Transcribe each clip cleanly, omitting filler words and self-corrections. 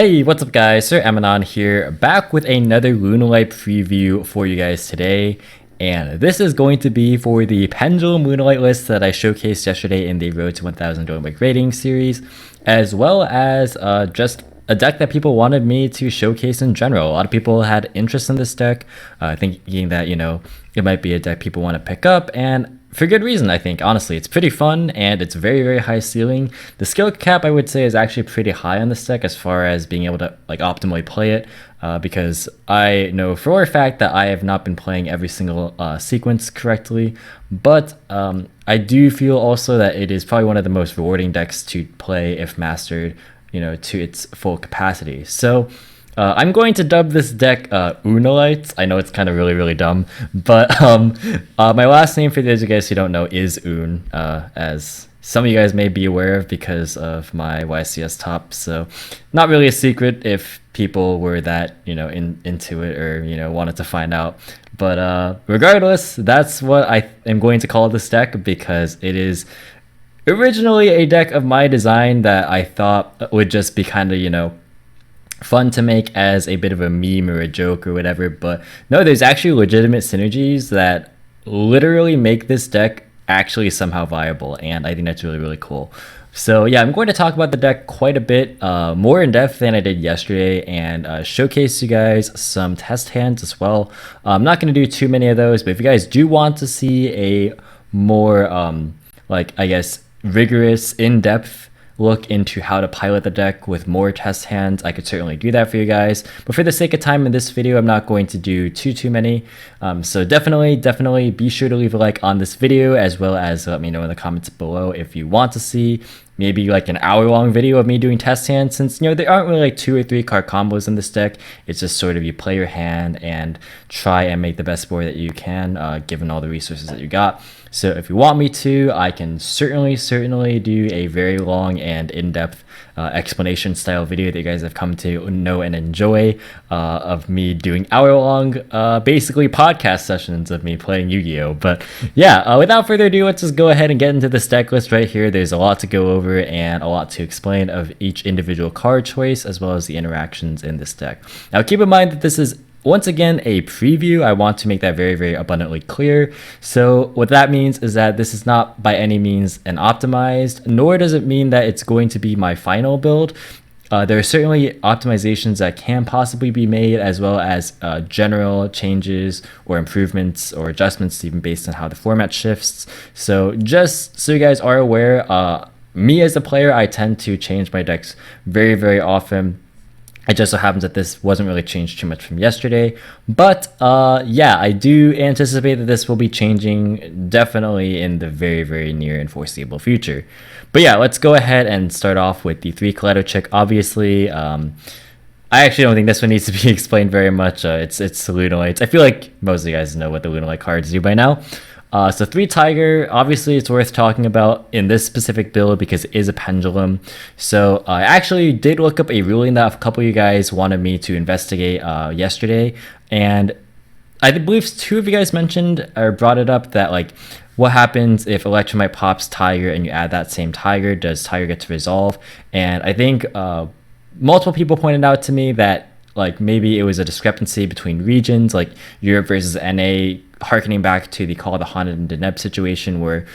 Hey, what's up guys? Sir Emanon here, back with another Lunalight preview for you guys today. And this is going to be for the Pendulum Lunalight list that I showcased yesterday in the Road to 1000 Dolomite rating series, as well as just a deck that people wanted me to showcase in general. A lot of people had interest in this deck, thinking that, it might be a deck people want to pick up, and for good reason, I think. Honestly, it's pretty fun and it's very, very high ceiling. The skill cap, I would say, is actually pretty high on this deck as far as being able to optimally play it, because I know for a fact that I have not been playing every single sequence correctly, but I do feel also that it is probably one of the most rewarding decks to play if mastered, to its full capacity. So I'm going to dub this deck Oonalights. I know it's kind of really, really dumb, but my last name, for those of you guys who don't know, is Oon, as some of you guys may be aware of because of my YCS top. So not really a secret if people were that, into it or, wanted to find out. But regardless, that's what I am going to call this deck because it is originally a deck of my design that I thought would just be kind of, fun to make as a bit of a meme or a joke or whatever, but no, there's actually legitimate synergies that literally make this deck actually somehow viable, and I think that's really, really cool. So yeah, I'm going to talk about the deck quite a bit more in depth than I did yesterday, and showcase you guys some test hands as well. I'm not going to do too many of those, but if you guys do want to see a more I guess rigorous, in-depth look into how to pilot the deck with more test hands, I could certainly do that for you guys. But for the sake of time in this video, I'm not going to do too many. So definitely be sure to leave a like on this video, as well as let me know in the comments below if you want to see maybe like an hour-long video of me doing test hands, since there aren't really like 2 or 3 card combos in this deck. It's just sort of you play your hand and try and make the best board that you can, given all the resources that you got. So if you want me to, I can certainly do a very long and in-depth explanation style video that you guys have come to know and enjoy, of me doing hour-long basically podcast sessions of me playing Yu-Gi-Oh. But yeah, without further ado, let's just go ahead and get into this deck list right here. There's a lot to go over and a lot to explain of each individual card choice, as well as the interactions in this deck. Now keep in mind that this is once again a preview. I want to make that very, very abundantly clear. So what that means is that this is not by any means an optimized, nor does it mean that it's going to be my final build. There are certainly optimizations that can possibly be made, as well as general changes or improvements or adjustments, even based on how the format shifts. So just so you guys are aware, me as a player, I tend to change my decks very, very often. It just so happens that this wasn't really changed too much from yesterday, but yeah, I do anticipate that this will be changing definitely in the very, very near and foreseeable future. But yeah, let's go ahead and start off with the 3 Kaleido Chick. Obviously, I actually don't think this one needs to be explained very much. It's Lunalights. I feel like most of you guys know what the Lunalight cards do by now. So 3 Tiger, obviously it's worth talking about in this specific build because it is a pendulum. So I actually did look up a ruling that a couple of you guys wanted me to investigate yesterday, and I believe 2 of you guys mentioned or brought it up that what happens if Electromite pops Tiger and you add that same Tiger? Does Tiger get to resolve? And I think multiple people pointed out to me that maybe it was a discrepancy between regions, like Europe versus NA, harkening back to the Call of the Haunted and Deneb situation, where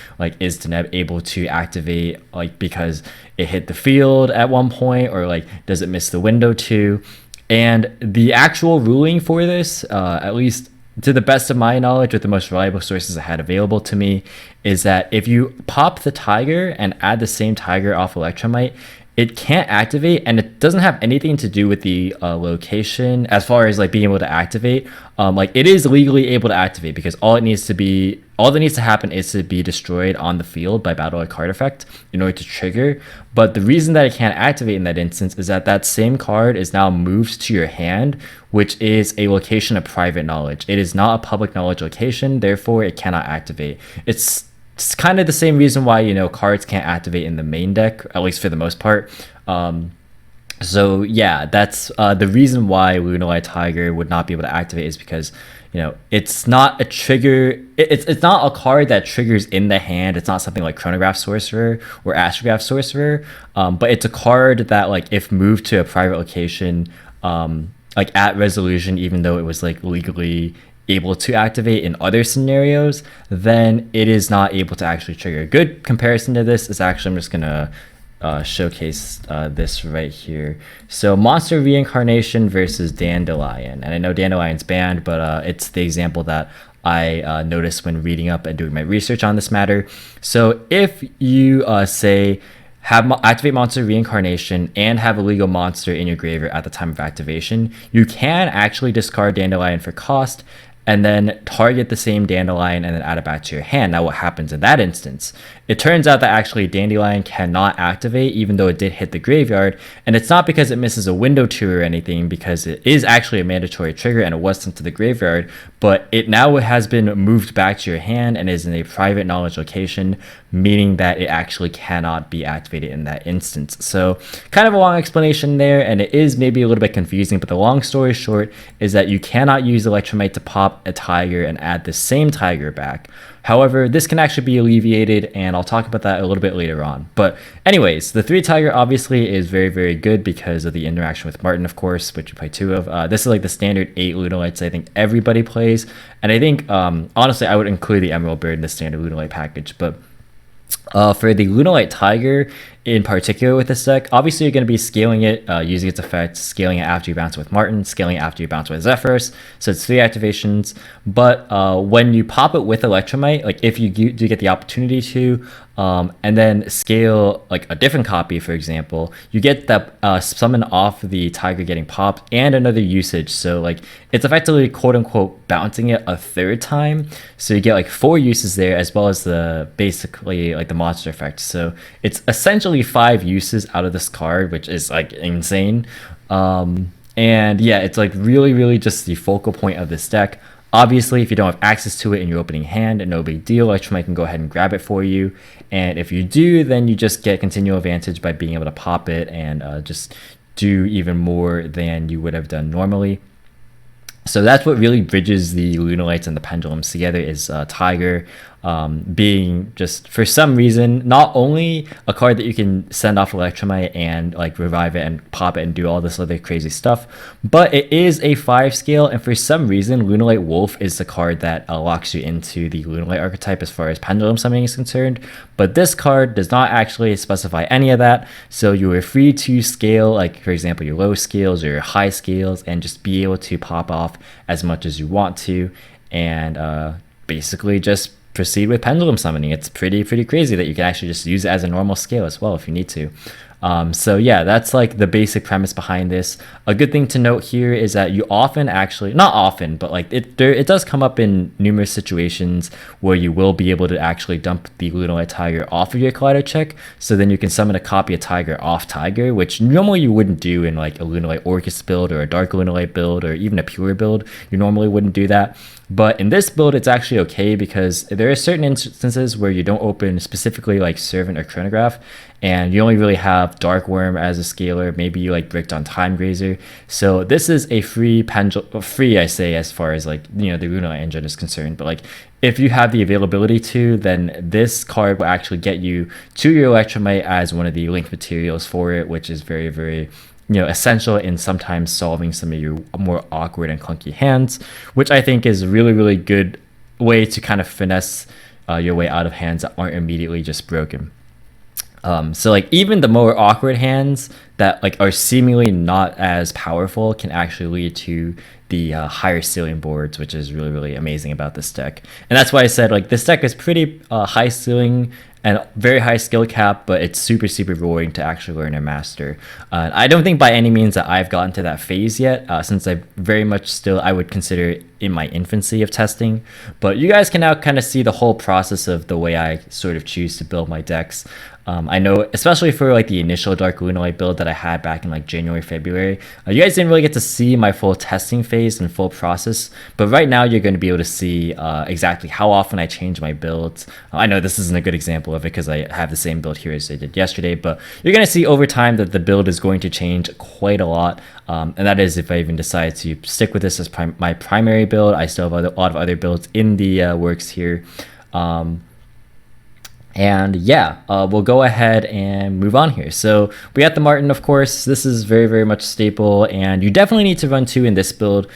is Deneb able to activate because it hit the field at one point, or does it miss the window too? And the actual ruling for this, at least to the best of my knowledge, with the most reliable sources I had available to me, is that if you pop the Tiger and add the same Tiger off Electromite, it can't activate, and it doesn't have anything to do with the location as far as being able to activate. It is legally able to activate because all that needs to happen is to be destroyed on the field by battle or card effect in order to trigger. But the reason that it can't activate in that instance is that that same card is now moved to your hand, which is a location of private knowledge. It is not a public knowledge location, therefore it cannot activate. It's kind of the same reason why cards can't activate in the main deck, at least for the most part. So yeah, that's the reason why Lunalight Tiger would not be able to activate is because it's not a trigger. It's not a card that triggers in the hand. It's not something like Chronograph Sorcerer or Astrograph Sorcerer, but it's a card that like if moved to a private location, like at resolution, even though it was like legally able to activate in other scenarios, then it is not able to actually trigger. A good comparison to this is actually, I'm just gonna showcase this right here. So Monster Reincarnation versus Dandelion. And I know Dandelion's banned, but it's the example that I noticed when reading up and doing my research on this matter. So if you say activate Monster Reincarnation and have a legal monster in your graveyard at the time of activation, you can actually discard Dandelion for cost and then target the same Dandelion and then add it back to your hand. Now what happens in that instance? It turns out that actually Dandelion cannot activate even though it did hit the graveyard, and it's not because it misses a window two or anything, because it is actually a mandatory trigger and it was sent to the graveyard, but it now has been moved back to your hand and is in a private knowledge location, meaning that it actually cannot be activated in that instance. So kind of a long explanation there, and it is maybe a little bit confusing, but the long story short is that you cannot use Electromite to pop a tiger and add the same tiger back. However, this can actually be alleviated, and I'll talk about that a little bit later on. But anyways, the 3 tiger obviously is very, very good because of the interaction with Martin, of course, which you play 2 of. This is like the standard 8 Lunalights I think everybody plays. And I think, honestly, I would include the Emerald Bird in the standard Lunalight package. But for the Lunalight Tiger in particular with this deck, obviously you're going to be scaling it, using its effects, scaling it after you bounce with Martin, scaling it after you bounce with Zephyros. So it's 3 activations. But when you pop it with Electromite, like if you do get the opportunity to, and then scale like a different copy, for example, you get that summon off the tiger getting popped and another usage. So like it's effectively quote unquote bouncing it a 3rd time. So you get like 4 uses there, as well as the basically like the monster effect. So it's essentially 5 uses out of this card, which is like insane. And yeah, it's like really, really just the focal point of this deck. Obviously, if you don't have access to it in your opening hand, no big deal. Electromite can go ahead and grab it for you. And if you do, then you just get continual advantage by being able to pop it and just do even more than you would have done normally. So that's what really bridges the Lunalights and the Pendulums together, is Tiger being just, for some reason, not only a card that you can send off Electromite and like revive it and pop it and do all this other crazy stuff, but it is a 5 scale, and for some reason Lunalight Wolf is the card that locks you into the Lunalight archetype as far as Pendulum summoning is concerned. But this card does not actually specify any of that, so you are free to scale, like for example your low scales or your high scales, and just be able to pop off as much as you want to, and basically just proceed with pendulum summoning. It's pretty crazy that you can actually just use it as a normal scale as well if you need to. So yeah, that's like the basic premise behind this. A good thing to note here is that you often actually, not often, but like it does come up in numerous situations where you will be able to actually dump the Lunalight Tiger off of your Collider check, so then you can summon a copy of Tiger off Tiger, which normally you wouldn't do in like a Lunalight Orcus build or a Dark Lunalight build or even a pure build. You normally wouldn't do that. But in this build, it's actually okay because there are certain instances where you don't open specifically like Servant or Chronograph, and you only really have Dark Worm as a scaler. Maybe you like bricked on Time Grazer. So this is a free pendulum, free I say as far as like, you know, the Lunalight engine is concerned. But like if you have the availability to, then this card will actually get you to your Electromite as one of the link materials for it, which is very, very, you know, essential in sometimes solving some of your more awkward and clunky hands, which I think is a really, really good way to kind of finesse your way out of hands that aren't immediately just broken. So like even the more awkward hands that like are seemingly not as powerful can actually lead to the higher ceiling boards, which is really, really amazing about this deck. And that's why I said like this deck is pretty high ceiling and very high skill cap, but it's super, super rewarding to actually learn and master. I don't think by any means that I've gotten to that phase yet, since I very much still, I would consider in my infancy of testing, but you guys can now kind of see the whole process of the way I sort of choose to build my decks. I know, especially for like the initial Dark Lunalight build that I had back in like January, February, you guys didn't really get to see my full testing phase and full process, but right now you're going to be able to see exactly how often I change my builds. I know this isn't a good example of it because I have the same build here as I did yesterday, but you're going to see over time that the build is going to change quite a lot. And that is if I even decide to stick with this as my primary build. I still have a lot of other builds in the works here. And yeah, we'll go ahead and move on here. So we got the Martin, of course. This is very, very much staple, and you definitely need to run 2 in this build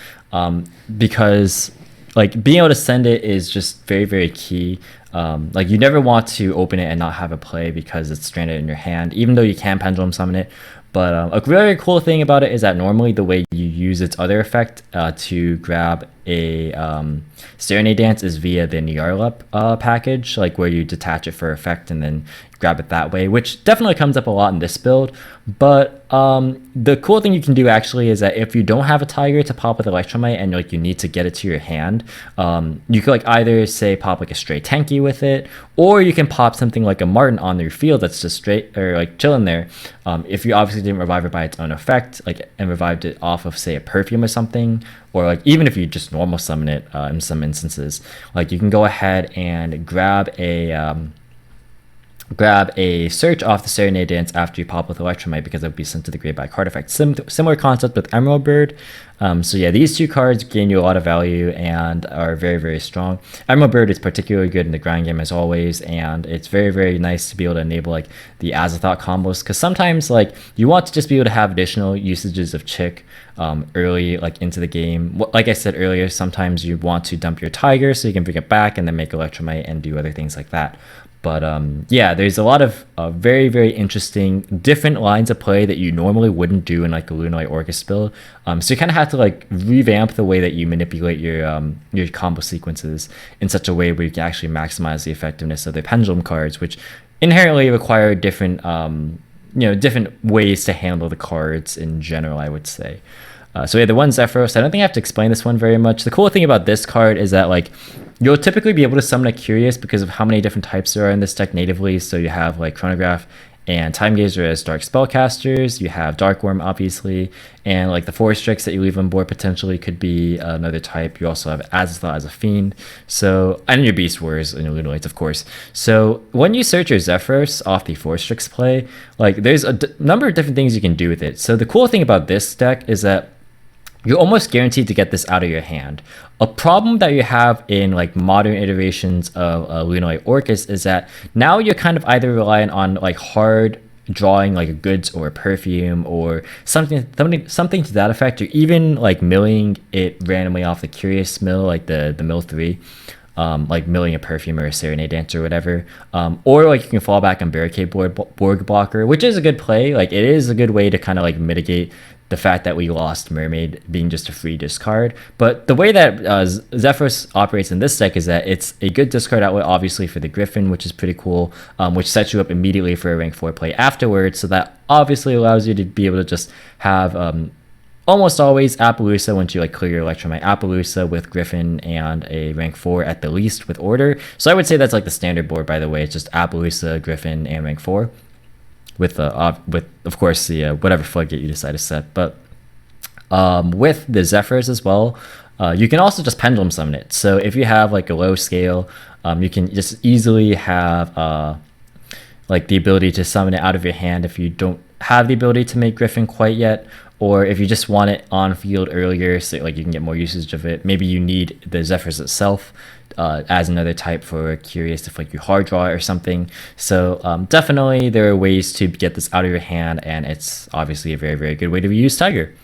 because like being able to send it is just very, very key. Like you never want to open it and not have a play because it's stranded in your hand, even though you can pendulum summon it. But a very cool thing about it is that normally the way you use its other effect to grab a Serenade Dance is via the Nyarlathotep package, like where you detach it for effect and then grab it that way, which definitely comes up a lot in this build. But the cool thing you can do actually is that if you don't have a tiger to pop with Electromite and like you need to get it to your hand, you could like either say pop like a stray Tenki with it, or you can pop something like a Martin on your field that's just straight or like chilling there. If you obviously didn't revive it by its own effect, like and revived it off of say a perfume or something, or like even if you just normal summon it in some instances, like you can go ahead and grab a search off the Serenade Dance after you pop with Electromite because it would be sent to the grave by card effect. Similar concept with Emerald Bird. So yeah, these 2 cards gain you a lot of value and are very, very strong. Emerald Bird is particularly good in the grind game as always, and it's very, very nice to be able to enable like the Azathoth combos because sometimes like you want to just be able to have additional usages of Chick early like into the game. Like I said earlier, sometimes you want to dump your Tiger so you can bring it back and then make Electromite and do other things like that. But yeah, there's a lot of very, very interesting different lines of play that you normally wouldn't do in like a Lunalight Orcus build. So you kind of have to like revamp the way that you manipulate your combo sequences in such a way where you can actually maximize the effectiveness of the Pendulum cards, which inherently require different different ways to handle the cards in general, I would say. So yeah, the one Zephyros, I don't think I have to explain this one very much. The cool thing about this card is that like you'll typically be able to summon a Curious because of how many different types there are in this deck natively. So you have like Chronograph and Time Gazer as dark spellcasters. You have Dark Worm, obviously, and like the Forest Strix that you leave on board potentially could be another type. You also have Azathoth as a fiend. So, and your Beast Wars and your Lunalights, of course. So when you search your Zephyros off the Forest Strix play, like there's a number of different things you can do with it. So the cool thing about this deck is that you're almost guaranteed to get this out of your hand. A problem that you have in like modern iterations of Lunalight Orcus is that now you're kind of either relying on like hard drawing like a goods or a perfume or something to that effect, or even like milling it randomly off the Curious mill, like the mill 3. Like milling a perfume or a Serenade Dance or whatever, or like you can fall back on Barricade Borg Blocker, which is a good play. Like it is a good way to kind of like mitigate the fact that we lost Mermaid being just a free discard. But the way that Zephyros operates in this deck is that it's a good discard outlet, obviously, for the Griffin, which is pretty cool, which sets you up immediately for a rank 4 play afterwards. So that obviously allows you to be able to just have almost always Appaloosa once you like clear your Electromite. Appaloosa with Griffin and a rank 4 at the least with Order. So I would say that's like the standard board, by the way. It's just Appaloosa, Griffin, and rank 4. With of course the whatever floodgate you decide to set. But with the Zephyrs as well, you can also just pendulum summon it. So if you have like a low scale, you can just easily have like the ability to summon it out of your hand if you don't have the ability to make Griffin quite yet, or if you just want it on field earlier so like you can get more usage of it. Maybe you need the Zephyrs itself as another type for Curious if like you hard draw it or something. So definitely there are ways to get this out of your hand, and it's obviously a very, very good way to use Tiger.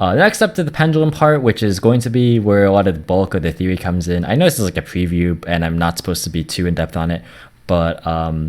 Next up to the Pendulum part, which is going to be where a lot of the bulk of the theory comes in. I know this is like a preview and I'm not supposed to be too in depth on it, but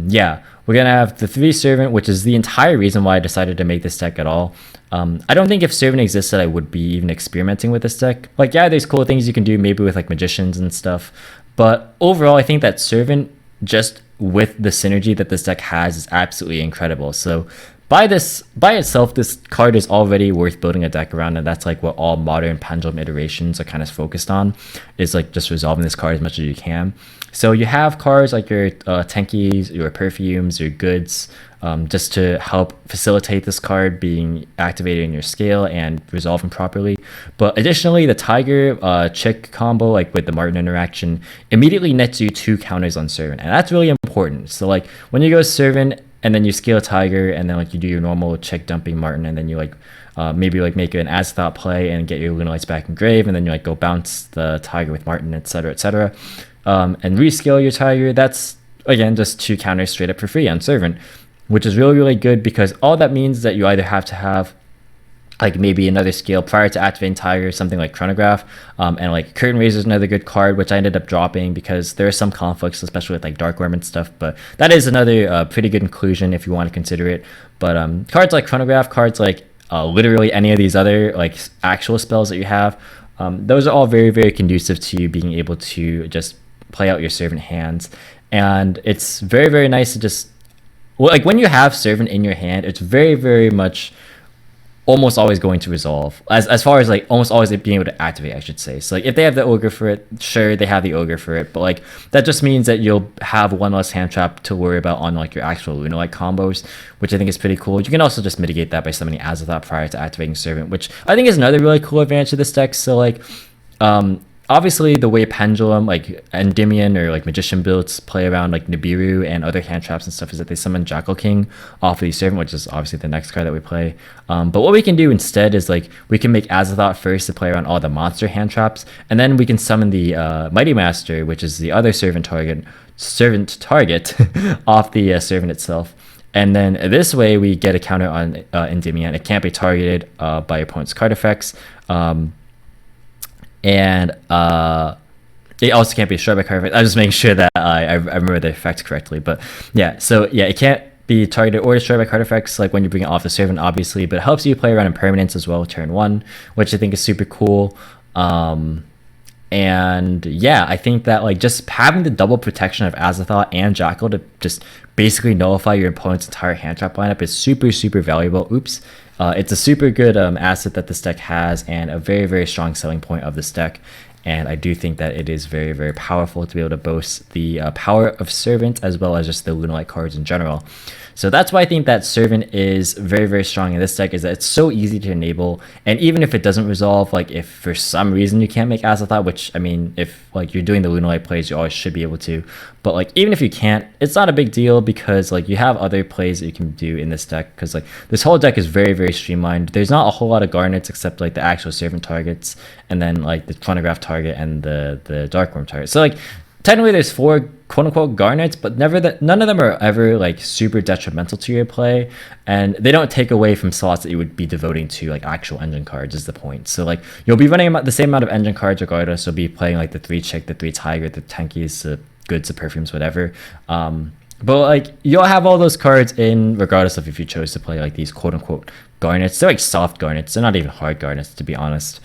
yeah, we're gonna have the 3 Servant, which is the entire reason why I decided to make this deck at all. I don't think if Servant existed, I would be even experimenting with this deck. Like, yeah, there's cool things you can do maybe with like Magicians and stuff, but overall, I think that Servant, just with the synergy that this deck has, is absolutely incredible. So by itself, this card is already worth building a deck around, and that's like what all modern Pendulum iterations are kind of focused on, is like just resolving this card as much as you can. So you have cards like your Tenkis, your Perfumes, your Goods, just to help facilitate this card being activated in your scale and resolving properly. But additionally, the Tiger Chick combo, like with the Martin interaction, immediately nets you 2 counters on Servant, and that's really important. So like when you go Servant and then you scale Tiger, and then like you do your normal Chick dumping Martin, and then you like maybe like make an Azathoth play and get your Lunalights back in grave, and then you like go bounce the Tiger with Martin, etc., etc., and rescale your Tiger. That's again just 2 counters straight up for free on Servant, which is really, really good, because all that means is that you either have to have like maybe another scale prior to activating Tiger, something like Chronograph, and like Curtain Raiser is another good card, which I ended up dropping because there are some conflicts, especially with like Dark Worm and stuff, but that is another pretty good inclusion if you want to consider it. But cards like Chronograph, cards like literally any of these other like actual spells that you have, those are all very, very conducive to you being able to just play out your Servant hands. And it's very, very nice to just, well, like when you have Servant in your hand, it's very, very much almost always going to resolve, as far as like almost always being able to activate, I should say. So like if they have the Ogre for it, sure, they have the Ogre for it, but like that just means that you'll have one less hand trap to worry about on like your actual Lunalight combos, which I think is pretty cool. You can also just mitigate that by summoning Azathoth prior to activating Servant, which I think is another really cool advantage of this deck. So like obviously the way Pendulum, like Endymion or like Magician builds play around like Nibiru and other hand traps and stuff is that they summon Jackal King off of the Servant, which is obviously the next card that we play. But what we can do instead is like we can make Azathoth first to play around all the monster hand traps, and then we can summon the Mighty Master, which is the other servant target off the Servant itself. And then this way we get a counter on Endymion. It can't be targeted by your opponent's card effects. And it also can't be destroyed by card effect. I'm just making sure that I remember the effect correctly. But yeah, so yeah, it can't be targeted or destroyed by card effects like when you bring it off the Servant, obviously, but it helps you play around impermanence as well turn 1, which I think is super cool. And yeah, I think that like just having the double protection of Azathoth and Jackal to just basically nullify your opponent's entire hand trap lineup is super, super valuable. Oops. It's a super good asset that this deck has, and a very, very strong selling point of this deck. And I do think that it is very, very powerful to be able to boast the power of Servant as well as just the Lunalight cards in general. So that's why I think that Servant is very, very strong in this deck, is that it's so easy to enable. And even if it doesn't resolve, like if for some reason you can't make Azathoth, which I mean, if like you're doing the Lunalight plays, you always should be able to. But like even if you can't, it's not a big deal, because like you have other plays that you can do in this deck, because like this whole deck is very, very streamlined. There's not a whole lot of garnets except like the actual Servant targets, and then like the Chronograph target and the Dark Worm target. So like technically there's 4 quote-unquote garnets, but none of them are ever like super detrimental to your play, and they don't take away from slots that you would be devoting to like actual engine cards is the point. So like you'll be running the same amount of engine cards regardless. You'll be playing like the 3 Chick, the 3 Tiger, the Tenkis, the Goods, the Perfumes, whatever. But like you'll have all those cards in regardless of if you chose to play like these quote-unquote garnets. They're like soft garnets, they're not even hard garnets, to be honest.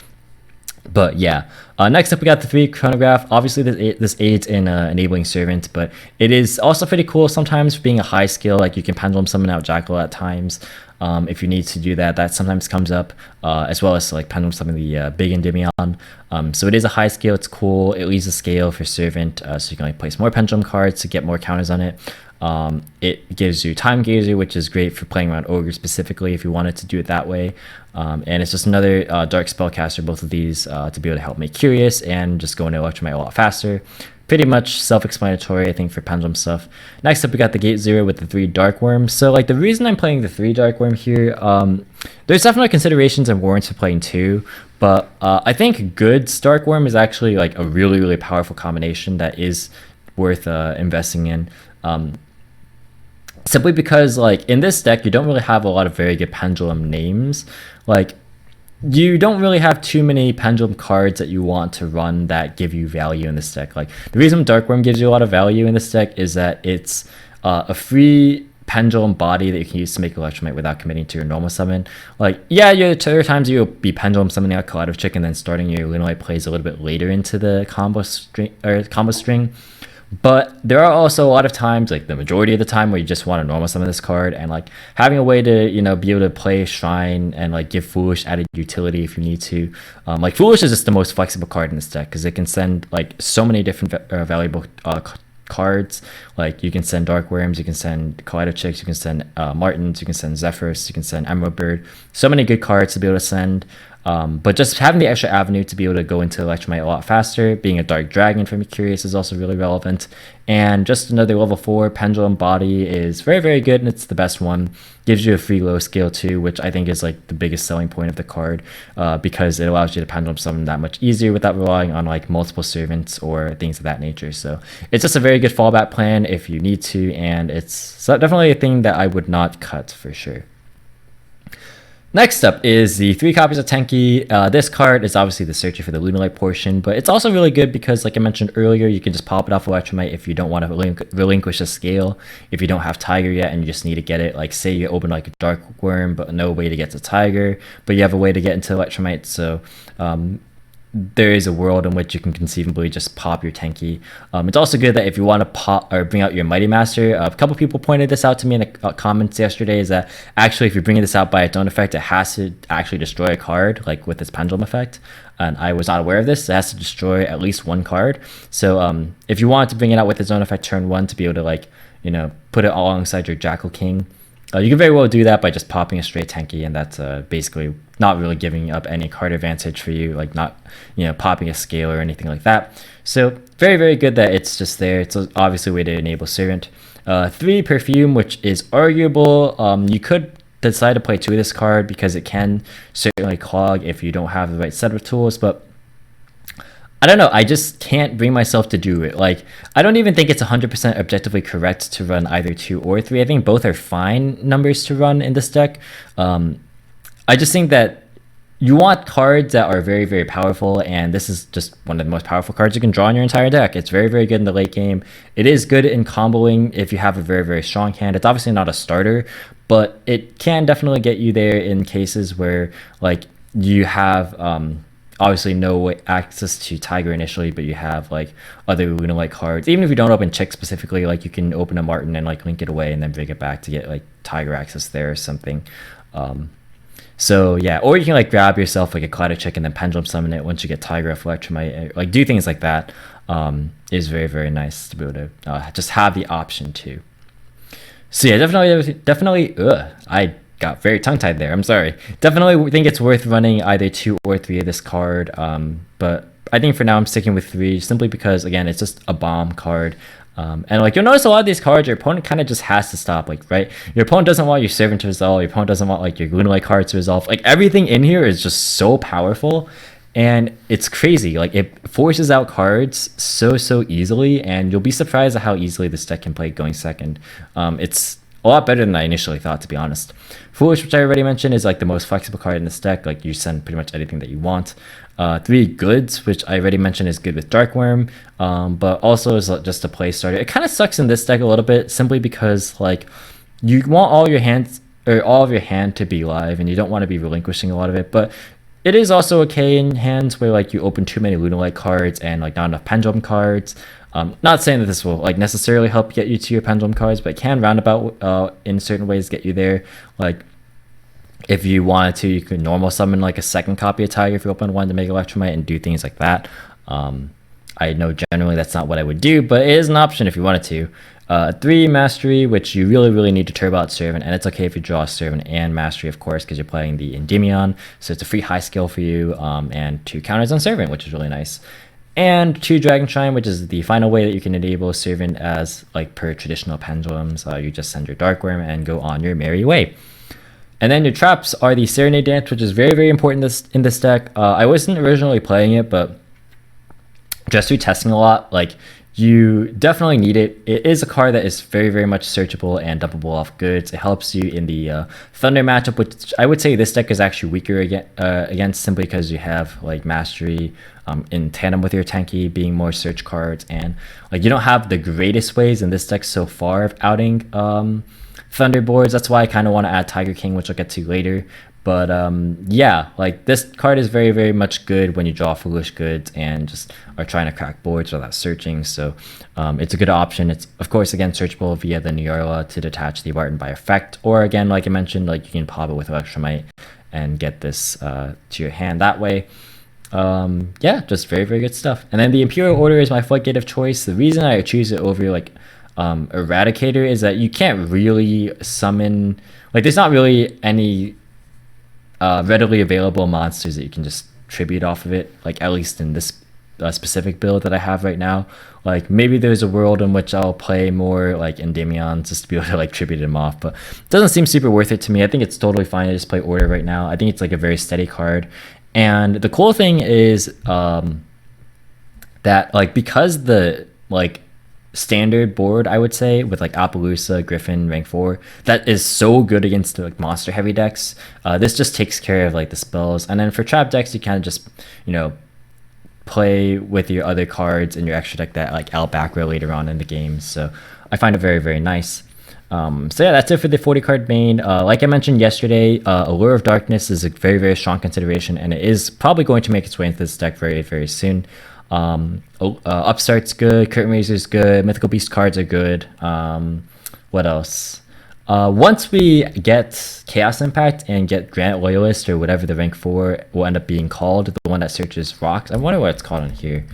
But yeah, next up we got the 3 Chronograph. Obviously this aids in enabling Servant, but it is also pretty cool sometimes for being a high skill. Like you can Pendulum summon out Jackal at times if you need to do that. That sometimes comes up, as well as like Pendulum summon the big Endymion. So it is a high scale, it's cool. It leaves a scale for Servant, so you can like place more Pendulum cards to get more counters on it. It gives you Time Gazer, which is great for playing around Ogre specifically if you wanted to do it that way. And it's just another Dark Spellcaster, both of these, to be able to help make Curious and just go into Electromite a lot faster. Pretty much self-explanatory, I think, for Pendulum stuff. Next up, we got the Gate 0 with the 3 Dark Worm. So like the reason I'm playing the 3 Dark Worm here, there's definitely considerations and warrants for playing 2, but I think Goods Dark Worm is actually like a really, really powerful combination that is worth investing in. Simply because like in this deck you don't really have a lot of very good Pendulum names. Like you don't really have too many Pendulum cards that you want to run that give you value in this deck. Like the reason Dark Worm gives you a lot of value in this deck is that it's a free Pendulum body that you can use to make Electromite without committing to your normal summon. Like yeah, there are times you'll be Pendulum summoning a Kaleidoschick and then starting your Lunalight plays a little bit later into the combo string. But there are also a lot of times, like the majority of the time, where you just want to normal summon this card, and like having a way to, you know, be able to play Shrine and like give Foolish added utility if you need to. Like Foolish is just the most flexible card in this deck because it can send like so many different valuable cards. Like you can send Dark Worms, you can send Kaleido Chicks, you can send Martins, you can send Zephyrs, you can send Emerald Bird. So many good cards to be able to send. But just having the extra avenue to be able to go into Electromite a lot faster, being a Dark Dragon from Curious is also really relevant. And just another level 4 Pendulum Body is very, very good, and it's the best one. Gives you a free low scale too, which I think is like the biggest selling point of the card, because it allows you to Pendulum summon that much easier without relying on like multiple servants or things of that nature. So it's just a very good fallback plan if you need to, and it's definitely a thing that I would not cut for sure. Next up is the 3 copies of Tenki. This card is obviously the searcher for the Lunalight portion, but it's also really good because, like I mentioned earlier, you can just pop it off Electromite if you don't want to relinquish a scale. If you don't have Tiger yet and you just need to get it, like say you open like a Dark Worm but no way to get to Tiger, but you have a way to get into Electromite, so there is a world in which you can conceivably just pop your Tenki. It's also good that if you want to pop or bring out your Mighty Master, a couple people pointed this out to me in the comments yesterday, is that actually if you're bringing this out by its own effect, it has to actually destroy a card, like with its Pendulum effect. And I was not aware of this. It has to destroy at least one card. So if you want to bring it out with its own effect turn 1 to be able to, like, you know, put it alongside your Jackal King, you can very well do that by just popping a straight Tenki, and that's basically not really giving up any card advantage for you, like not, you know, popping a scale or anything like that. So very, very good that it's just there. It's obviously a way to enable Servant. 3 Perfume, which is arguable. You could decide to play 2 of this card because it can certainly clog if you don't have the right set of tools, but I don't know, I just can't bring myself to do it. Like, I don't even think it's 100% objectively correct to run either 2 or 3. I think both are fine numbers to run in this deck. I just think that you want cards that are very, very powerful, and this is just one of the most powerful cards you can draw in your entire deck. It's very, very good in the late game. It is good in comboing if you have a very, very strong hand. It's obviously not a starter, but it can definitely get you there in cases where, like, you have obviously no access to Tiger initially, but you have like other Lunalight cards. Even if you don't open Chick specifically, like you can open a Martin and like link it away and then bring it back to get like Tiger access there or something. So yeah, or you can like grab yourself like a Kaleido Chick and then Pendulum summon it once you get Tiger off Electromite. Like do things like that is very, very nice to be able to just have the option to. So yeah, definitely. I got very tongue-tied there. I'm sorry. Definitely think it's worth running either 2 or 3 of this card. But I think for now I'm sticking with 3 simply because, again, it's just a bomb card. And like you'll notice a lot of these cards, your opponent kind of just has to stop, like, right? Your opponent doesn't want your Servant to resolve. Your opponent doesn't want like your Lunalight cards to resolve. Like everything in here is just so powerful. And it's crazy. Like it forces out cards so easily, and you'll be surprised at how easily this deck can play going second. It's a lot better than I initially thought, to be honest. Foolish, which I already mentioned, is like the most flexible card in this deck. Like you send pretty much anything that you want. 3 Goods, which I already mentioned is good with Dark Worm, but also is just a play starter. It kind of sucks in this deck a little bit simply because like you want all your hands or all of your hand to be live, and you don't want to be relinquishing a lot of it. But it is also okay in hands where like you open too many Lunalight cards and like not enough Pendulum cards. Not saying that this will like necessarily help get you to your Pendulum cards, but it can roundabout in certain ways get you there. Like if you wanted to, you could normal summon like a second copy of Tiger if you open one to make Electromite and do things like that. I know generally that's not what I would do, but it is an option if you wanted to. 3 Mastery, which you really need to turbo out Servant, and it's okay if you draw Servant and Mastery, of course, because you're playing the Endymion, so it's a free high skill for you, and 2 counters on Servant, which is really nice. And 2 Dragon Shine, which is the final way that you can enable Servant as like per traditional Pendulums. You just send your Dark Worm and go on your merry way. And then your traps are the Serenade Dance, which is very important in this deck. I wasn't originally playing it, but just through testing a lot, like you definitely need it. It is a card that is very much searchable and dumpable off goods. It helps you in the Thunder matchup, which I would say this deck is actually weaker against simply because you have like Mastery in tandem with your Tenki being more search cards, and like you don't have the greatest ways in this deck so far of outing Thunderboards. That's why I kind of want to add Tiger King, which I'll get to later. But yeah, like this card is very, very much good when you draw foolish goods and just are trying to crack boards without searching. So it's a good option. It's of course again searchable via the Neurala to detach the Barton by effect, or again like I mentioned, like you can pop it with Electromite and get this to your hand that way. Yeah, just very, very good stuff. And then the Imperial Order is my floodgate of choice. The reason I choose it over like Eradicator is that you can't really summon, like there's not really any readily available monsters that you can just tribute off of it, like at least in this specific build that I have right now. Like maybe there's a world in which I'll play more like Endymion just to be able to like tribute him off, but it doesn't seem super worth it to me. I think it's totally fine to just play Order right now. I think it's like a very steady card. And the cool thing is that like because the like standard board, I would say, with like Appaloosa, Griffin, rank 4, that is so good against like monster heavy decks. This just takes care of like the spells. And then for trap decks, you kind of just, you know, play with your other cards in your extra deck that like out back row later on in the game. So I find it very, very nice. So yeah, that's it for the 40 card main. Like I mentioned yesterday, Allure of Darkness is a very, very strong consideration, and it is probably going to make its way into this deck very, very soon. Upstart's good, Curtain Raiser's good, Mythical Beast cards are good. What else? Once we get Chaos Impact and get Granite Loyalist, or whatever the rank 4 will end up being called, the one that searches rocks. I wonder what it's called on here.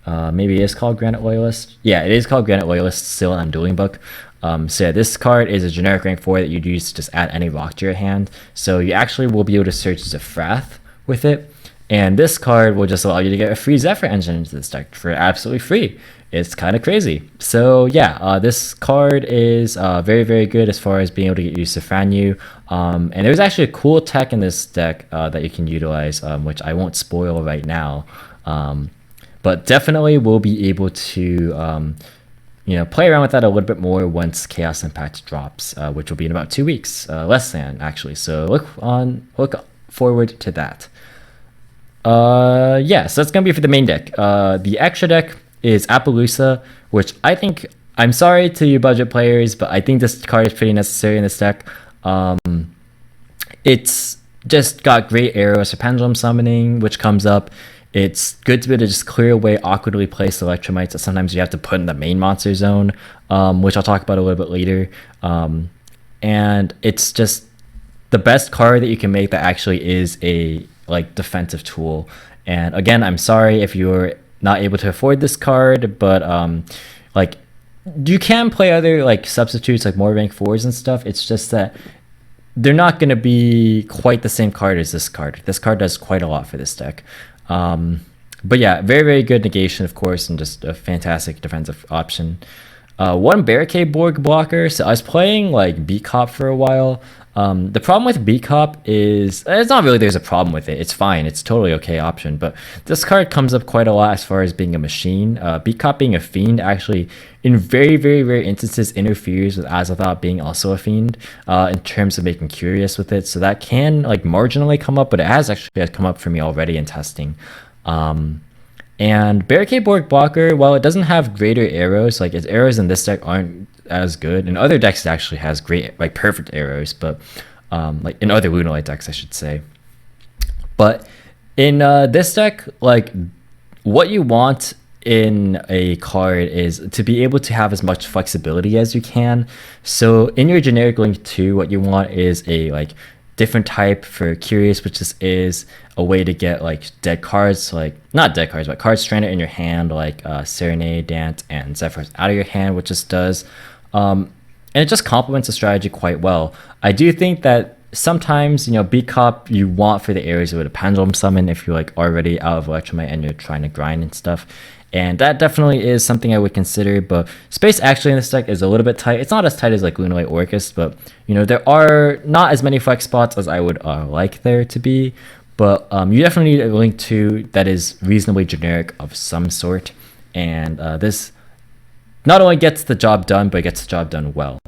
Maybe it is called Granite Loyalist. Yeah, it is called Granite Loyalist still on Dueling Book. So yeah, this card is a generic rank 4 that you'd use to just add any rock to your hand. So you actually will be able to search Zefrath with it. And this card will just allow you to get a free Zephyr engine into this deck for absolutely free. It's kind of crazy. So yeah, this card is very, very good as far as being able to get used to Franyu. And there's actually a cool tech in this deck that you can utilize, which I won't spoil right now. But definitely will be able to you know, play around with that a little bit more once Chaos Impact drops, which will be in about 2 weeks, less than actually. So look forward to that. Yeah, so that's gonna be for the main deck. The extra deck is Appaloosa, which I think, I'm sorry to you budget players, but I think this card is pretty necessary in this deck. It's just got great arrows for Pendulum summoning, which comes up. It's good to be able to just clear away awkwardly placed Electromites that sometimes you have to put in the main monster zone, which I'll talk about a little bit later. And it's just the best card that you can make that actually is a like defensive tool. And again, I'm sorry if you're not able to afford this card, but like you can play other like substitutes, like more rank 4s and stuff. It's just that they're not going to be quite the same card as this card. This card does quite a lot for this deck. But yeah, very, very good negation, of course, and just a fantastic defensive option. One barricade board blocker. So I was playing like B-Cop for a while. The problem with B-Cop is, it's not really there's a problem with it. It's fine. It's totally okay option. But this card comes up quite a lot as far as being a machine. B-Cop being a fiend actually, in very, very rare instances, interferes with Azathoth being also a fiend in terms of making curious with it. So that can like marginally come up, but it has actually come up for me already in testing. And Barricade Board Blocker, while it doesn't have greater arrows, like its arrows in this deck aren't as good. In other decks, it actually has great, like perfect arrows, but like in other Lunalight decks, I should say. But in this deck, like what you want in a card is to be able to have as much flexibility as you can. So in your generic Link 2, what you want is a like different type for Curious, which is a way to get like dead cards, like not dead cards, but cards stranded in your hand, like Serenade, Dance, and Zephyrs out of your hand, which just does. And it just complements the strategy quite well. I do think that sometimes, you know, B-Cop you want for the areas with a Pendulum summon if you're like already out of Electromite and you're trying to grind and stuff. And that definitely is something I would consider, but space actually in this deck is a little bit tight. It's not as tight as like Lunalight Orcus, but you know, there are not as many flex spots as I would like there to be. But you definitely need a Link 2 that is reasonably generic of some sort. And this not only gets the job done, but it gets the job done well.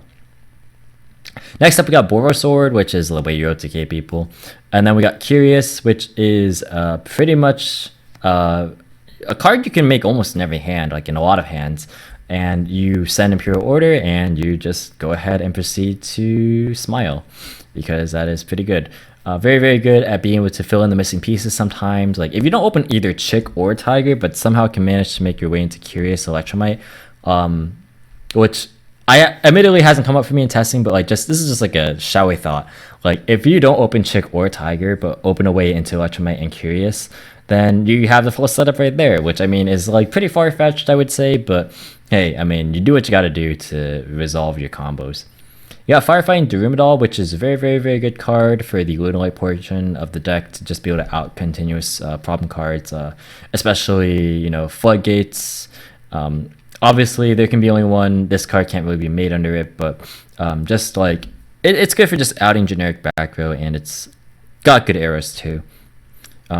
Next up, we got Boro Sword, which is the way you OTK people. And then we got Curious, which is pretty much a card you can make almost in every hand, like in a lot of hands. And you send Imperial Order, and you just go ahead and proceed to Smile, because that is pretty good. Very, very good at being able to fill in the missing pieces sometimes. Like if you don't open either Chick or Tiger, but somehow can manage to make your way into Curious Electromite, which I admittedly hasn't come up for me in testing, but like this is just like a shall thought. Like if you don't open Chick or Tiger, but open a way into Electromite and Curious, then you have the full setup right there, which I mean is like pretty far fetched, I would say, but hey, I mean you do what you got to do to resolve your combos. You got Firefighting Darumidol, which is a very, very, very good card for the Lunalight portion of the deck to just be able to out continuous problem cards, especially, you know, Floodgates. Obviously, there can be only one. This card can't really be made under it, but just like, it's good for just outing generic back row, and it's got good arrows too.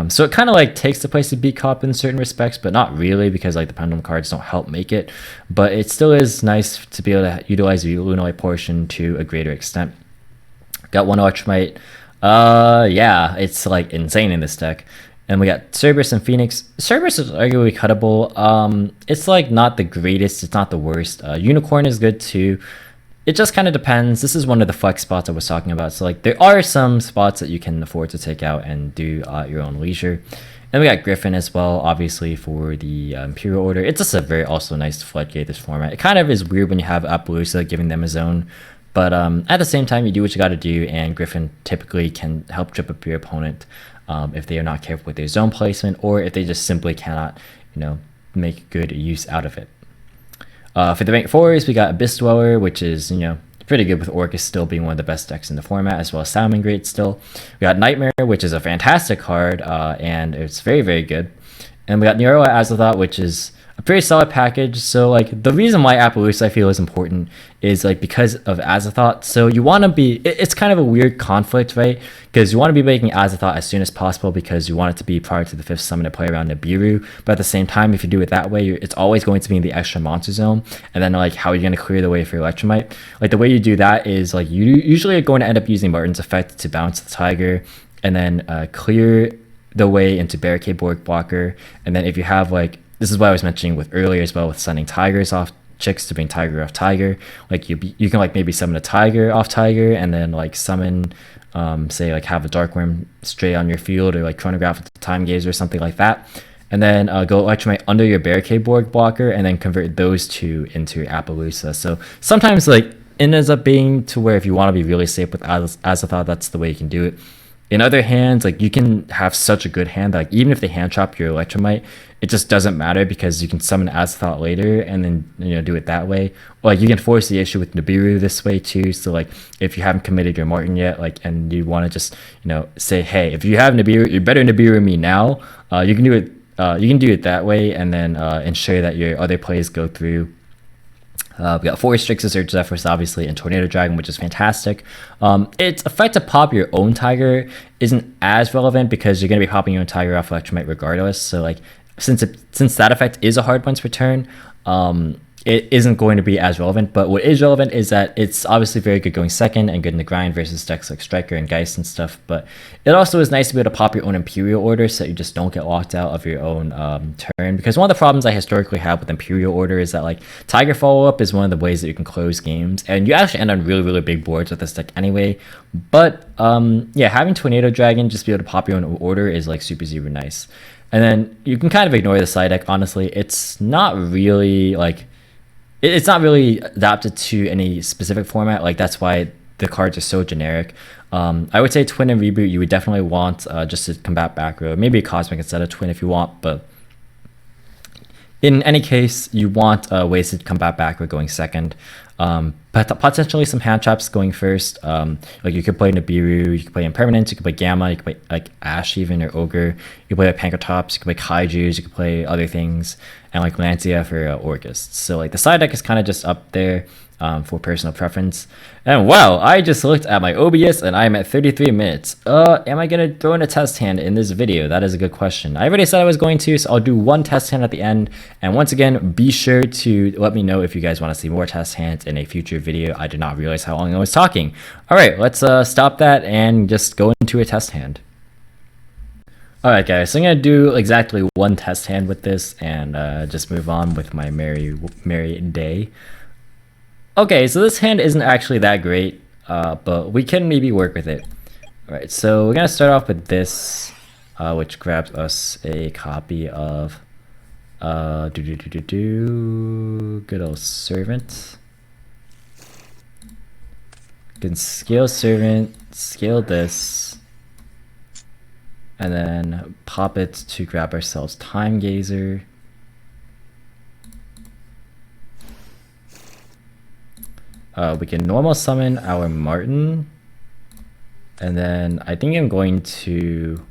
So it kind of like takes the place of Beat Cop in certain respects, but not really because like the Pendulum cards don't help make it. But it still is nice to be able to utilize the Lunalight portion to a greater extent. Got one Electromite. Yeah, it's like insane in this deck. And we got Cerberus and Phoenix. Cerberus is arguably cuttable. It's like not the greatest. It's not the worst. Unicorn is good too. It just kind of depends. This is one of the flex spots I was talking about. So like there are some spots that you can afford to take out and do at your own leisure. Then we got Griffin as well, obviously for the Imperial Order. It's just a very also nice floodgate this format. It kind of is weird when you have Appaloosa giving them a zone. But at the same time, you do what you got to do, and Griffin typically can help trip up your opponent if they are not careful with their zone placement, or if they just simply cannot, you know, make good use out of it. For the rank 4s, we got Abyss Dweller, which is, you know, pretty good with Orcus still being one of the best decks in the format, as well as Salmon Great still. We got Nightmare, which is a fantastic card, and it's very, very good. And we got Neuro Azathoth, which is a pretty solid package. So like the reason why Appaloosa I feel is important is like because of Azathoth. So you want to be, it's kind of a weird conflict, right? Because you want to be making Azathoth as soon as possible because you want it to be prior to the 5th summon to play around Nibiru. But at the same time, if you do it that way, it's always going to be in the extra monster zone. And then like how are you going to clear the way for Electromite? Like the way you do that is like you usually are going to end up using Martin's Effect to bounce the Tiger and then clear the way into Barricade Borg Blocker. And then if you have like, this is what I was mentioning with earlier as well with sending Tigers off Chicks to bring Tiger off Tiger. Like you can like maybe summon a Tiger off Tiger and then like summon, say like have a Dark Worm stray on your field or like Chronograph with the Time Gaze or something like that. And then go Electromite under your Barricade Borg Blocker and then convert those two into Appaloosa. So sometimes like it ends up being to where if you want to be really safe with Azathoth, that's the way you can do it. In other hands, like you can have such a good hand that like, even if they hand trap your Electromite, it just doesn't matter because you can summon Azathoth later and then, you know, do it that way. Or like you can force the issue with Nibiru this way too. So like if you haven't committed your Martin yet, like and you want to just, you know, say, hey, if you have Nibiru, you better Nibiru me now. You can do it. You can do it that way and then ensure that your other plays go through. We got Forest Strix, Surge Zephyrs, obviously, and Tornado Dragon, which is fantastic. Its effect to pop your own Tiger isn't as relevant because you're going to be popping your own Tiger off Electromite regardless. So, like, since that effect is a hard once per turn, it isn't going to be as relevant. But what is relevant is that it's obviously very good going second and good in the grind versus decks like Striker and Geist and stuff. But it also is nice to be able to pop your own Imperial Order so that you just don't get locked out of your own turn. Because one of the problems I historically have with Imperial Order is that like Tiger follow-up is one of the ways that you can close games. And you actually end on really, really big boards with this deck anyway. But yeah, having Tornado Dragon just be able to pop your own order is like super nice. And then you can kind of ignore the side deck, honestly. It's not really like... It's not really adapted to any specific format. Like that's why the cards are so generic. I would say Twin and Reboot you would definitely want just to combat back row. Maybe a Cosmic instead of Twin if you want, but in any case, you want ways to combat back row going second. But potentially some hand traps going first. Like you could play Nibiru, you could play Impermanence, you could play Gamma, you could play like Ash even or Ogre. You could play like Pankratops, you could play Kaijus, you could play other things, and like Lancia for Orcus. So like the side deck is kind of just up there for personal preference. And wow, I just looked at my OBS and I'm at 33 minutes. Am I gonna throw in a test hand in this video? That is a good question. I already said I was going to, so I'll do one test hand at the end. And once again, be sure to let me know if you guys want to see more test hands in a future video. I did not realize how long I was talking. All right, let's stop that and just go into a test hand. All right, guys, so I'm gonna do exactly one test hand with this and just move on with my merry day. Okay, so this hand isn't actually that great, but we can maybe work with it. Alright, so we're gonna start off with this, which grabs us a copy of good old servant. You can scale servant, scale this, and then pop it to grab ourselves time gazer. We can normal summon our Martin, and then I think I'm going to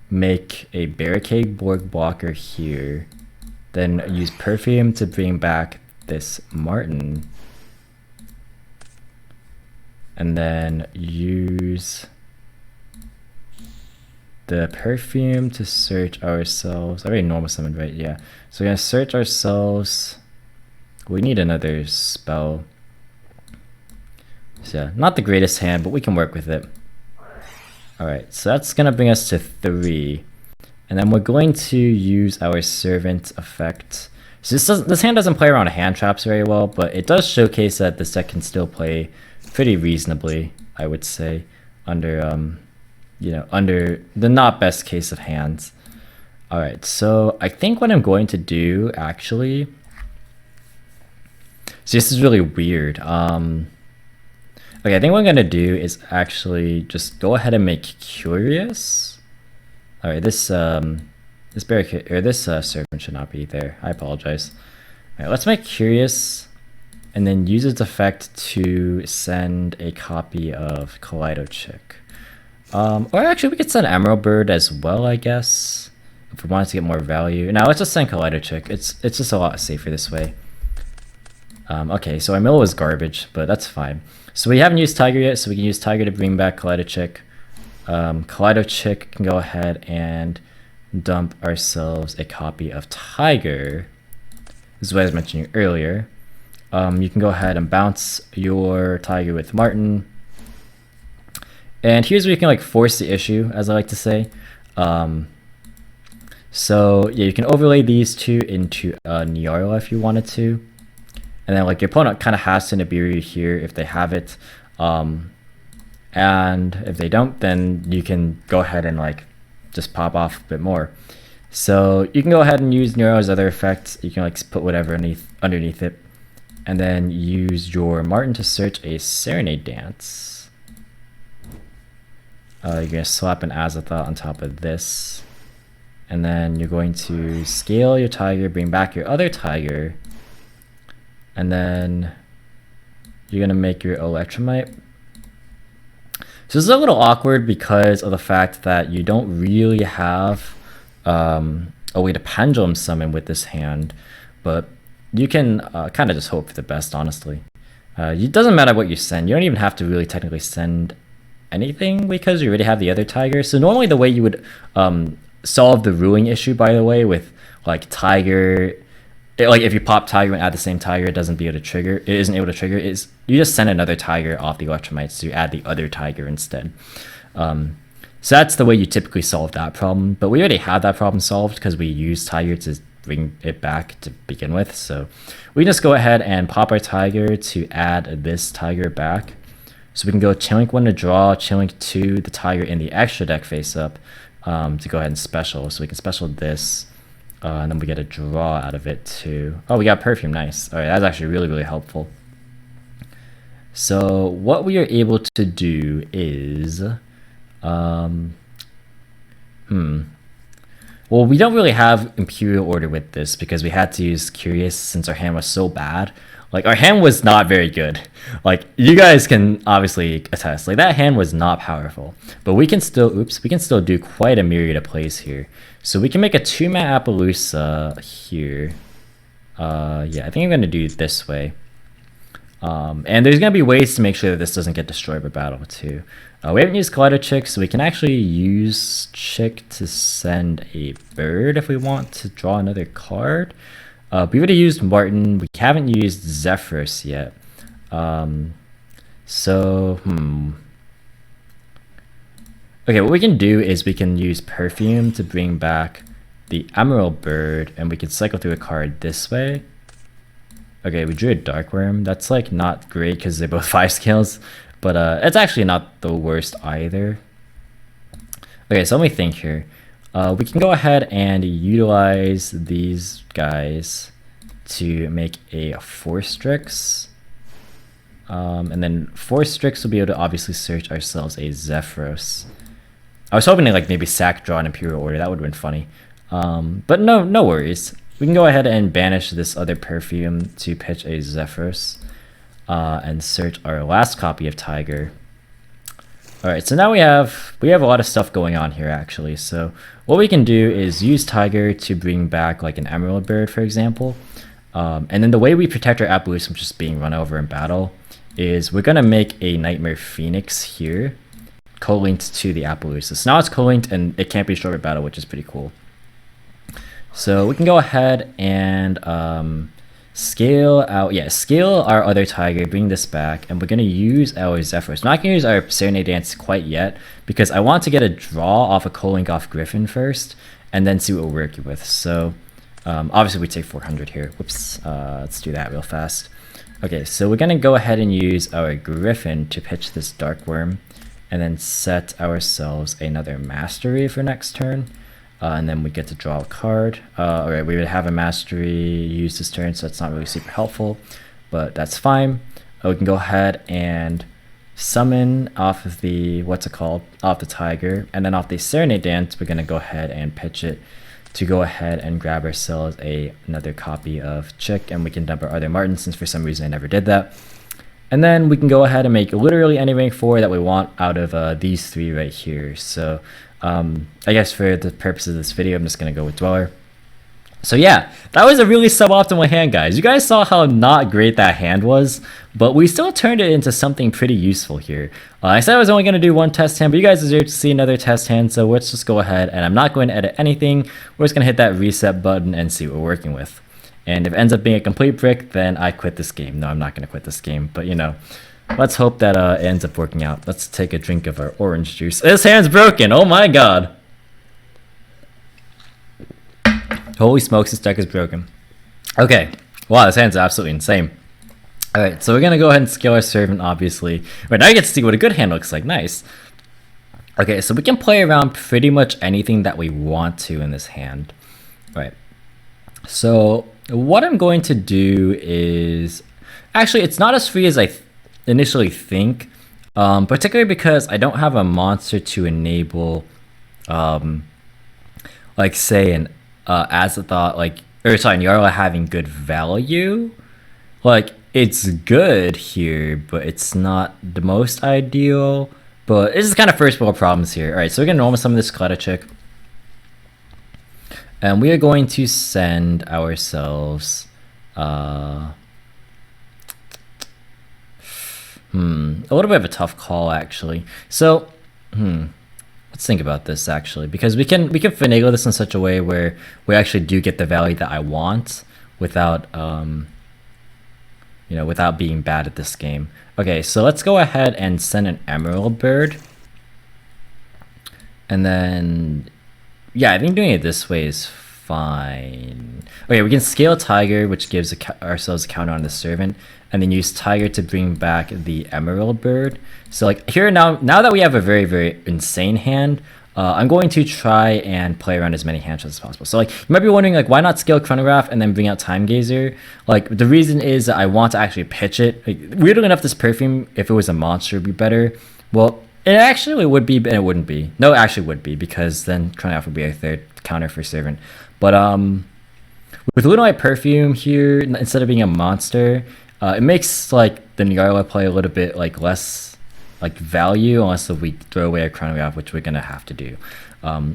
make a barricade borg blocker here, then use perfume to bring back this Martin, and then use the perfume to search ourselves. I already normal summoned, right? Yeah. So we're gonna search ourselves. We need another spell. So yeah, not the greatest hand, but we can work with it. Alright, so that's gonna bring us to 3. And then we're going to use our servant effect. So this hand doesn't play around hand traps very well, but it does showcase that this deck can still play pretty reasonably, I would say, under you know, under the not best case of hands. Alright, so I think what I'm going to do actually, so this is really weird. Okay, I think what I'm gonna do is actually just go ahead and make curious. Alright, this barricade or this servant should not be there. I apologize. Alright, let's make curious and then use its effect to send a copy of Kaleidochick. Or actually we could send Emerald Bird as well, I guess, if we wanted to get more value. Now let's just send Kaleidochick. It's just a lot safer this way. Okay, so our mill was garbage, but that's fine. So we haven't used Tiger yet, so we can use Tiger to bring back Kaleidochick. Kaleidochick can go ahead and dump ourselves a copy of Tiger. This is what I was mentioning earlier. You can go ahead and bounce your Tiger with Martin. And here's where you can like force the issue, as I like to say. So yeah, you can overlay these two into Nyarla if you wanted to. And then like your opponent kind of has to Nibiru here if they have it. And if they don't, then you can go ahead and like just pop off a bit more. So you can go ahead and use Nyarla's other effects. You can like put whatever underneath it. And then use your Martin to search a Serenade Dance. You're going to slap an Azathoth on top of this. And then you're going to scale your Tiger, bring back your other Tiger. And then you're going to make your Electromite. So this is a little awkward because of the fact that you don't really have a way to Pendulum summon with this hand. But you can kind of just hope for the best, honestly. It doesn't matter what you send. You don't even have to really technically send anything because you already have the other Tiger. So normally the way you would solve the ruling issue, by the way, with like Tiger, like if you pop Tiger and add the same Tiger, it isn't able to trigger, is you just send another Tiger off the Electromites to add the other Tiger instead. So that's the way you typically solve that problem. But we already have that problem solved because we use Tiger to bring it back to begin with. So we just go ahead and pop our Tiger to add this Tiger back. So we can go Chainlink 1 to draw, Chainlink 2, the Tiger in the extra deck face up to go ahead and special. So we can special this, and then we get a draw out of it too. Oh, we got Perfume, nice. All right, that's actually really, really helpful. So what we are able to do is, well, we don't really have Imperial Order with this because we had to use Curious since our hand was so bad. Like, our hand was not very good. Like, you guys can obviously attest. Like, that hand was not powerful. But we can still, we can still do quite a myriad of plays here. So we can make a 2-mana Appaloosa here. Yeah, I think I'm going to do it this way. And there's going to be ways to make sure that this doesn't get destroyed by battle too. We haven't used Kaleidochick, so we can actually use Chick to send a bird if we want to draw another card. We already used Martin. We haven't used Zephyrus yet. Okay, what we can do is we can use Perfume to bring back the Emerald Bird, and we can cycle through a card this way. Okay, we drew a Dark Worm. That's like not great because they're both 5 scales, but it's actually not the worst either. Okay, so let me think here. We can go ahead and utilize these guys to make a Forstrix. And then Forstrix will be able to obviously search ourselves a Zephyros. I was hoping to like maybe sack draw an Imperial Order. That would have been funny. But no worries. We can go ahead and banish this other perfume to pitch a Zephyros and search our last copy of Tiger. Alright, so now we have a lot of stuff going on here actually. So what we can do is use Tiger to bring back like an Emerald Bird, for example. And then the way we protect our Appaloosa from just being run over in battle is we're gonna make a Nightmare Phoenix here, co-linked to the Appaloosa. So now it's co-linked and it can't be destroyed by battle, which is pretty cool. So we can go ahead and scale our other Tiger, bring this back, and we're going to use our Zephyros. I'm not going to use our Serenade Dance quite yet, because I want to get a draw off a co-link off Griffin first, and then see what we're working with. So obviously we take 400 here. Whoops, let's do that real fast. Okay, so we're going to go ahead and use our Griffin to pitch this Dark Worm, and then set ourselves another Mastery for next turn. And then we get to draw a card. Alright, we would have a Mastery used this turn, so that's not really super helpful, but that's fine. We can go ahead and summon off of the, off the Tiger, and then off the Serenade Dance, we're going to go ahead and pitch it to go ahead and grab ourselves another copy of Chick, and we can dump our other Martin, since for some reason I never did that. And then we can go ahead and make literally any rank 4 that we want out of these 3 right here. So I guess for the purpose of this video, I'm just going to go with Dweller. So yeah, that was a really suboptimal hand, guys. You guys saw how not great that hand was, but we still turned it into something pretty useful here. I said I was only going to do 1 test hand, but you guys deserve to see another test hand, so let's just go ahead, and I'm not going to edit anything. We're just going to hit that reset button and see what we're working with. And if it ends up being a complete brick, then I quit this game. No, I'm not going to quit this game, but you know, let's hope that it ends up working out. Let's take a drink of our orange juice. This hand's broken. Oh my god. Holy smokes, this deck is broken. Okay. Wow, this hand's absolutely insane. Alright, so we're going to go ahead and scale our Servant, obviously. Right, now you get to see what a good hand looks like. Nice. Okay, so we can play around pretty much anything that we want to in this hand. Right. So what I'm going to do is... Actually, it's not as free as I initially think, particularly because I don't have a monster to enable, like say an Azathoth, Nyarla having good value. Like, it's good here, but it's not the most ideal. But this is kind of first world problems here. All right, so we're gonna normal summon this Clutterchick, and we are going to send ourselves a little bit of a tough call, actually. So, let's think about this, actually, because we can finagle this in such a way where we actually do get the value that I want without, you know, without being bad at this game. Okay, so let's go ahead and send an Emerald Bird. And then, yeah, I think doing it this way is fine. Okay, we can scale Tiger, which gives ourselves a counter on the Servant, and then use Tiger to bring back the Emerald Bird. So like here now that we have a very, very insane hand, I'm going to try and play around as many hand shots as possible. So like you might be wondering, like, why not scale Chronograph and then bring out Time Gazer? Like the reason is that I want to actually pitch it. Like, weirdly enough, this Perfume, if it was a monster, would be better. Well, it actually would be, and it wouldn't be. No, it actually would be, because then Chronograph would be a third counter for Servant. But with Lunalight Perfume here, instead of being a monster, it makes like the Nyarla play a little bit like less like value, unless we throw away a Chronograph, which we're gonna have to do.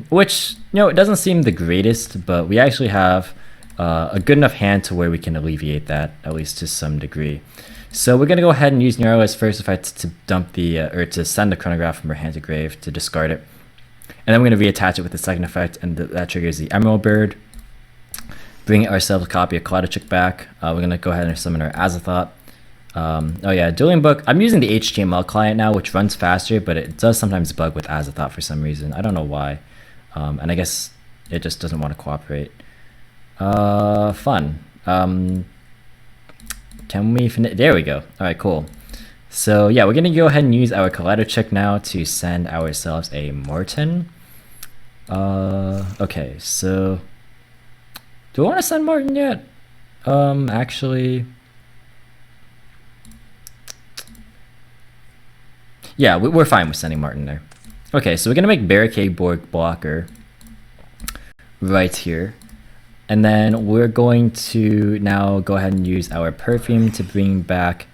Which, you know, it doesn't seem the greatest, but we actually have a good enough hand to where we can alleviate that, at least to some degree. So we're gonna go ahead and use Nyarla's first effect to dump the or to send the Chronograph from our hand to grave to discard it, and then we're gonna reattach it with the second effect, and that triggers the Emerald Bird. Bring ourselves a copy of Clutterchick back. We're gonna go ahead and summon our Azathoth. Oh yeah, Dueling Book. I'm using the HTML client now, which runs faster, but it does sometimes bug with Azathoth for some reason. I don't know why. And I guess it just doesn't want to cooperate. Fun. Can we finish? There we go. All right, cool. So yeah, we're gonna go ahead and use our Collider check now to send ourselves a Martin. Okay, so do I want to send Martin yet? Actually, yeah, we're fine with sending Martin there. Okay, so we're gonna make Barricade Board Blocker right here. And then we're going to now go ahead and use our Perfume to bring back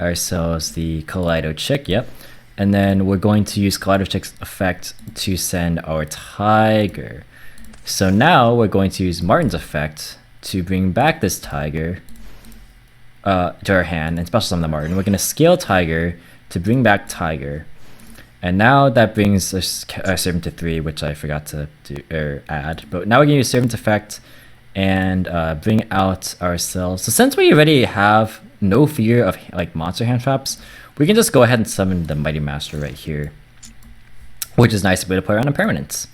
ourselves the Kaleido Chick, yep. And then we're going to use Kaleido Chick's effect to send our Tiger. So now we're going to use Martin's effect to bring back this Tiger to our hand and special summon the Martin. We're going to scale Tiger to bring back Tiger. And now that brings us our Servant to 3, which I forgot to do or add. But now we're going to use Servant effect and bring out ourselves. So since we already have no fear of like monster hand traps, we can just go ahead and summon the Mighty Master right here, which is a nice way to play around impermanence.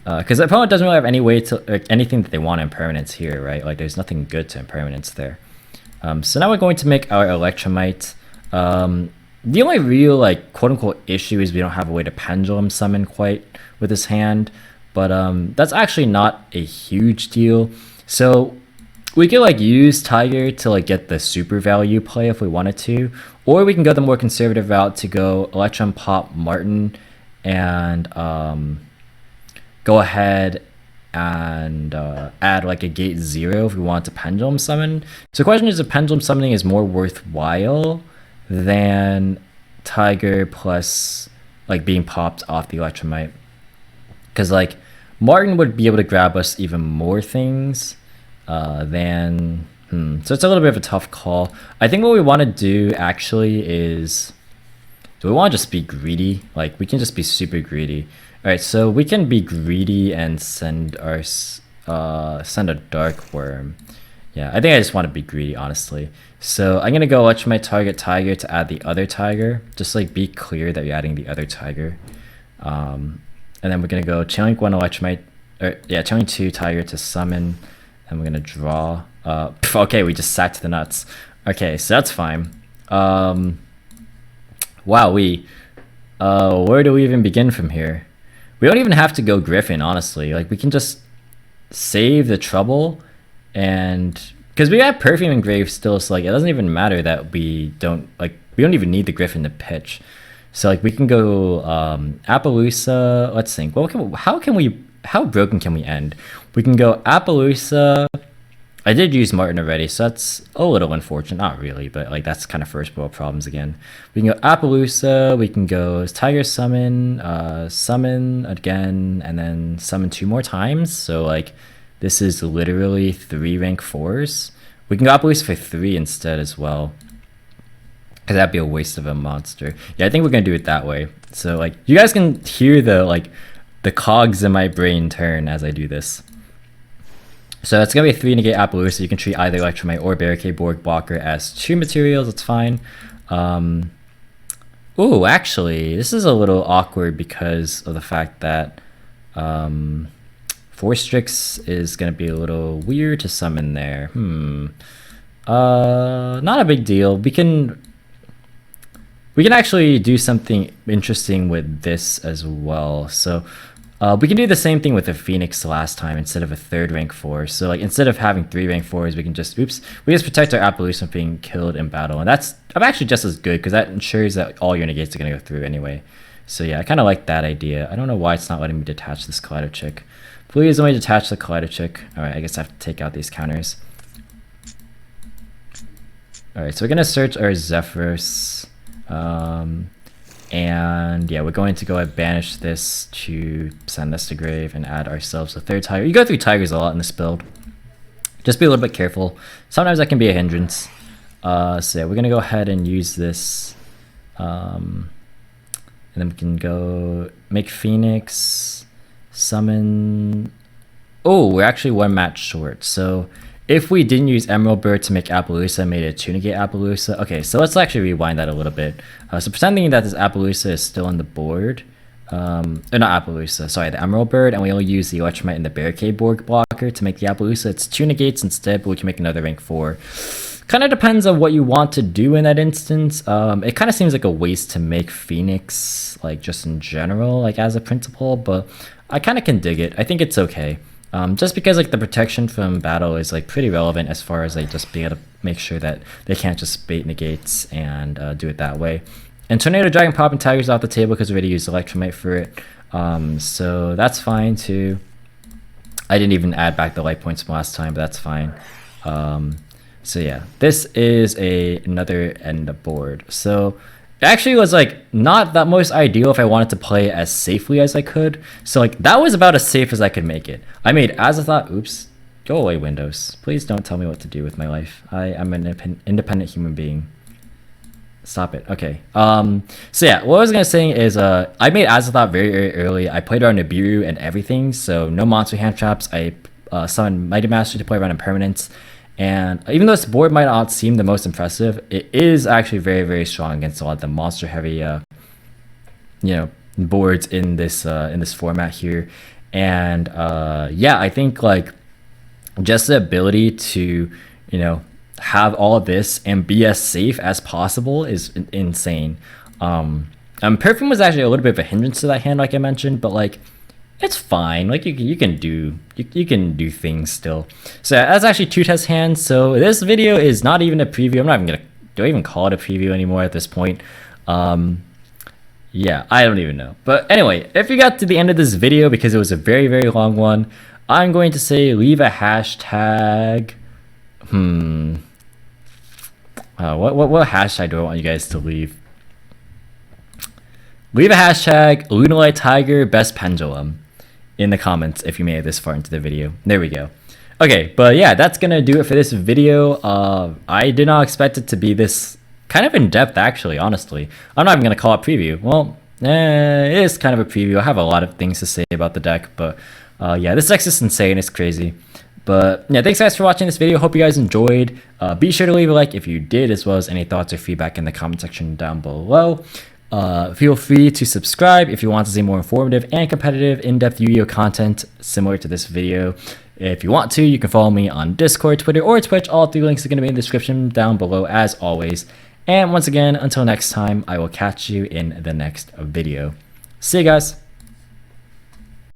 Because the opponent doesn't really have any way to anything that they want impermanence here, right? Like there's nothing good to impermanence there. So now we're going to make our Electromite. The only real like quote unquote issue is we don't have a way to pendulum summon quite with this hand. But that's actually not a huge deal. So we could like use Tiger to like get the super value play if we wanted to, or we can go the more conservative route to go Electrum Pop Martin and go ahead and add like a gate 0 if we want to pendulum summon. So the question is if pendulum summoning is more worthwhile than Tiger plus like being popped off the Electromite. Because like Martin would be able to grab us even more things than so it's a little bit of a tough call. I think what we want to do actually is, do we want to just be greedy? Like we can just be super greedy. All right, so we can be greedy and send our send a Dark Worm. Yeah, I think I just want to be greedy, honestly. So I'm gonna go Electromite target Tiger to add the other Tiger. Just like be clear that you're adding the other Tiger. And then we're going to go Chain Link 1 Electromite, or yeah, Chain Link 2 Tiger to summon. And we're going to draw. Okay, we just sacked the nuts. Okay, so that's fine. Wow, where do we even begin from here? We don't even have to go Griffin, honestly. Like, we can just save the trouble. And because we have Perfume Engraved still, so like, it doesn't even matter that we don't even need the Griffin to pitch. So like we can go Appaloosa. Let's think. Well, how broken can we end? We can go Appaloosa. I did use Martin already, so that's a little unfortunate. Not really, but like that's kind of first world problems again. We can go Appaloosa. We can go Tiger Summon, Summon again, and then Summon 2 more times. So like this is literally 3 rank 4s. We can go Appaloosa for 3 instead as well. Because that'd be a waste of a monster. Yeah, I think we're gonna do it that way. So like you guys can hear the cogs in my brain turn as I do this. So it's gonna be a 3 negate Appaloosa. So you can treat either Electromite or Barricade Board Blocker as 2 materials. It's fine. Oh, actually, this is a little awkward because of the fact that Force Strix is gonna be a little weird to summon there. Not a big deal. We can actually do something interesting with this as well. So we can do the same thing with the Phoenix last time instead of a 3rd rank 4. So like instead of having 3 rank 4s, we can just protect our Appaloosa from being killed in battle. And I'm actually just as good because that ensures that all your negates are going to go through anyway. So yeah, I kind of like that idea. I don't know why it's not letting me detach this Kaleido Chick. Please let me detach the Kaleido Chick. All right, I guess I have to take out these counters. All right, so we're going to search our Zephyrs. And yeah, we're going to go ahead and banish this to send this to grave and add ourselves a 3rd Tiger. You go through Tigers a lot in this build. Just be a little bit careful. Sometimes that can be a hindrance. So yeah, we're going to go ahead and use this. And then we can go make Phoenix, summon. Oh, we're actually 1 match short. So if we didn't use Emerald Bird to make Appaloosa, made it a 2 negate Appaloosa. Okay, so let's actually rewind that a little bit. So pretending that this Appaloosa is still on the board, not Appaloosa, sorry, the Emerald Bird, and we only use the Electromite and the Barricade Board blocker to make the Appaloosa. It's 2 negates instead, but we can make another rank 4. Kind of depends on what you want to do in that instance. It kind of seems like a waste to make Phoenix, like just in general, like as a principle, but I kind of can dig it. I think it's okay. Just because like the protection from battle is like pretty relevant as far as like just being able to make sure that they can't just bait negates and do it that way. And Tornado Dragon Pop and Tiger's off the table because we already used Electromite for it. So that's fine too. I didn't even add back the life points from last time, but that's fine. So yeah, this is another end of board. So it actually was like not that most ideal if I wanted to play as safely as I could. So like that was about as safe as I could make it. I made Azathoth, oops, go away Windows. Please don't tell me what to do with my life. I'm an independent human being. Stop it. Okay. So yeah, what I was gonna say is I made Azathoth very, very early. I played around Nibiru and everything, so no monster hand traps. I summoned Mighty Master to play around Impermanence. And even though this board might not seem the most impressive, it is actually very, very strong against a lot of the monster heavy boards in this format here. And yeah, I think like just the ability to have all of this and be as safe as possible is insane. Perfume was actually a little bit of a hindrance to that hand, like I mentioned, but like it's fine. Like you can do things still. So that's actually 2 test hands. So this video is not even a preview. I'm not even gonna do I even call it a preview anymore at this point. Yeah, I don't even know. But anyway, if you got to the end of this video because it was a very, very long one, I'm going to say leave a hashtag. What hashtag do I want you guys to leave? Leave a hashtag Lunalight Tiger Best Pendulum in the comments if you made it this far into the video. There we go. Okay, but yeah, that's gonna do it for this video. I did not expect it to be this kind of in depth, actually. Honestly, I'm not even gonna call it preview. Well, it is kind of a preview. I have a lot of things to say about the deck, but yeah, this deck's just insane. It's crazy. But yeah, thanks guys for watching this video. Hope you guys enjoyed. Be sure to leave a like if you did, as well as any thoughts or feedback in the comment section down below. Feel free to subscribe if you want to see more informative and competitive in-depth Yu-Gi-Oh content similar to this video. If you want to, you can follow me on Discord, Twitter, or Twitch. All 3 links are going to be in the description down below as always. And once again, until next time, I will catch you in the next video. See you guys.